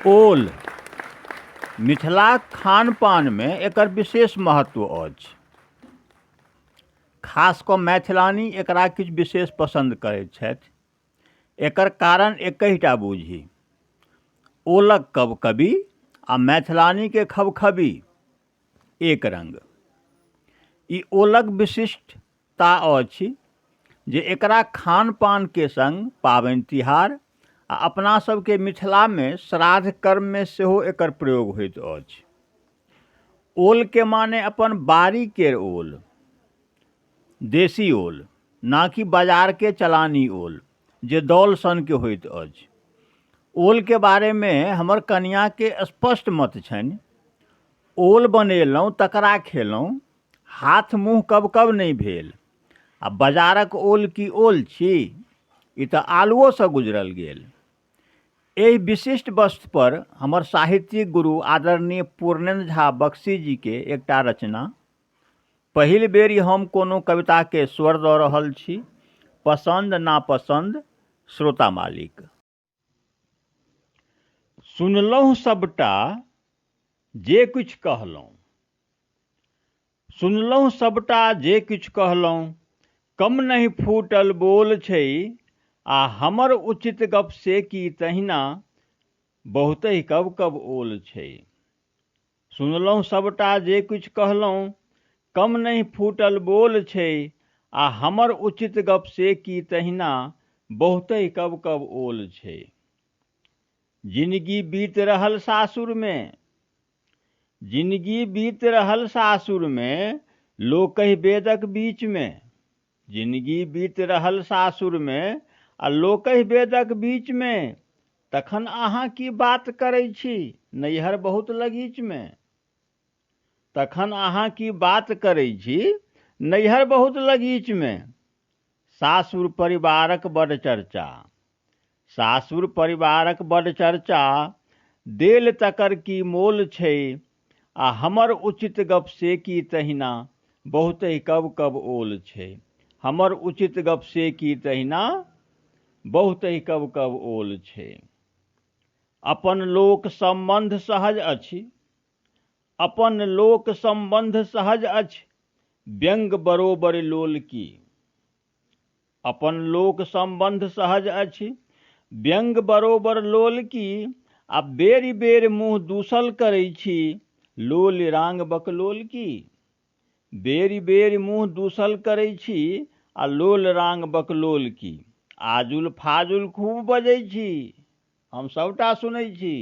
ओल मिथिलाक खानपानमे एकर विशेष महत्व अछि। खास कऽ मैथिलानी एकरा किछु विशेष पसंद करैत छथि। एकर कारण एकहिटा बूझी, ओलक कबकबी आ मैथिलानीके खबखबी एक रंग। ई ओलक विशिष्टता अछि जे एकरा खान पानके संग पाबनि तिहार आ अपना सबके मिथिलामे श्राद्ध कर्ममे सेहो एकर प्रयोग होइत अछि। ओलके माने अपन बाड़ी केर ओल, देसी ओल, ना कि बाजारके चलानी ओल जे दौल सनके होइत अछि। ओलके बारेमे हमर कनियाँके स्पष्ट मत छनि, ओल बनेलहुँ तकरा खेलहुँ, हाथ मुँह कब नहि भेल। आ बाजारक ओल की ओल छी, ई तऽ आलुओसँ गुजरल गेल। एहि विशिष्ट वस्तु पर हमर साहित्यिक गुरु आदरणीय पूर्णेन्द्र झा बख्शी जी के एकटा रचना, पहिल बेरी हम कोनो कविताके स्वर दऽ रहल छी, पसंद नापसंद श्रोता मालिक। सुनलहुँ सबटा जे किछु कहलहुँ, सुनलहुँ सबटा जे किछु कहलहुँ, कम नहीं फूटल बोल छै, आ हमर उचित गप से की तहिना बहुतहि कब ओल छै। सुनलहुँ सबटा जे किछु कहलहुँ, कम नहीं फूटल बोल छै, आ हमर उचित गप से की तहिना बहुतहि कब ओल छै। जिंदगी बीत रहल सासुर में, जिंदगी बीत रहल सासुर में, लोकहि बेदक बीच में, जिंदगी बीत रहल सासुर में आ लोकहि बेदक बीच में, तखन अहाँ की बात करै छी नैहर बहुत लगीच में। तखन अहाँ की बात करै छी नैहर बहुत लगीच में। सासुर परिवारक बड़ चर्चा, सासुर परिवारक बड़ चर्चा, देल तकर की मोल छै, आ हमर उचित गप से की तहिना बहुतहि कब ओल छै। हमर उचित गप से की तहिना बहुतहि कब ओल छै। अपन लोक संबंध सहज अछि, अपन लोक संबंध सहज अछि, व्यंग बरोबर लोल की। अपन लोक संबंध सहज अछि, व्यंग बरोबर लोल की, आ बेरी बेर मुँह दूसल करै छी, लोल रांग बकलोल की। बेरी बेर मुँह दूसल करै छी, आ लोल रांग बकलोल की। आजुल फाजुल खूब बजै छी, हम सबटा सुनै छी।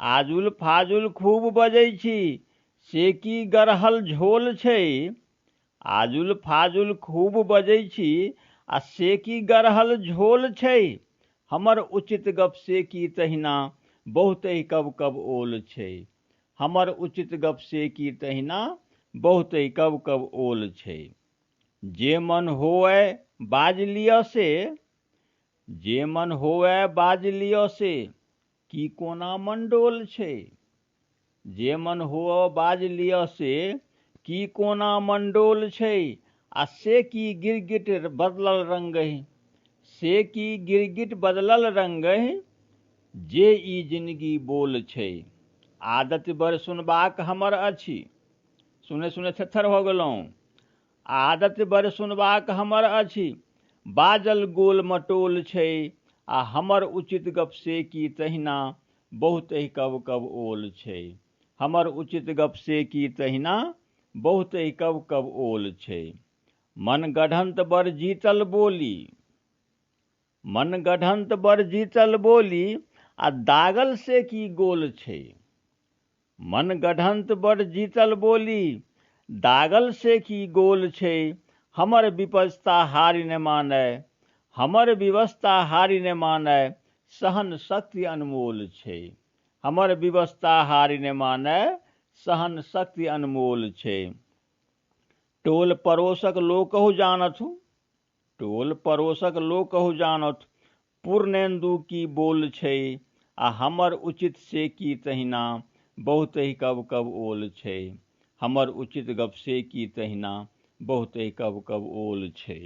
आजुल फाजुल खूब बजै छी, से की गरहल झोल छै। आजुल फाजुल खूब बजै छी, आ से की गरहल झोल छै। हमर उचित गप से की तहिना बहुतहि कब ओल छै। हमर उचित गप से की तहिना बहुतहि कब ओल छै। जे मन होवै बाज लिअ से, जे मन होवै बाज लिअ से, की कोना मंडोल छै। जे मन होवै बाज लिअ से, की कोना मंडोल छै, आ से की गिरगिट बदलल रंगहि, से की गिरगिट बदलल रंगहि, जे ई जिंदगी बोल छै। आदत बड़ सुनबाक हमर अछि, सुने सुने थेथर हो गेलहुँ। आदत बड़ सुनबाक हमर अछि, बाजल गोल मटोल छै, आ हमर उचित गप से की तहिना बहुतहि कब ओल छै। हमर उचित गप से की तहिना बहुतहि कब ओल छै। मन गढ़ंत बड़ जीतल बोली, मन गढ़ंत बड़ जीतल बोली, आ दागल से की गोल छै। मन गढ़ंत बड़ जीतल बोली, दागल से की गोल छै। हमर विपस्ता हारि न मानै, हमर विवस्ता हारि न मानै, सहन शक्ति अनमोल छै। हमर विवस्ता हारि न मानै, सहन शक्ति अनमोल छै। टोल पड़ोसक लोकहु जानथु, टोल पड़ोसक लोकहु जानथु, पूर्णेन्दु की बोल छै, आ हमर उचित से की तहिना बहुतहि कब ओल छै। हमर उचित गप से की तहिना बहुतहि कब ओल छै।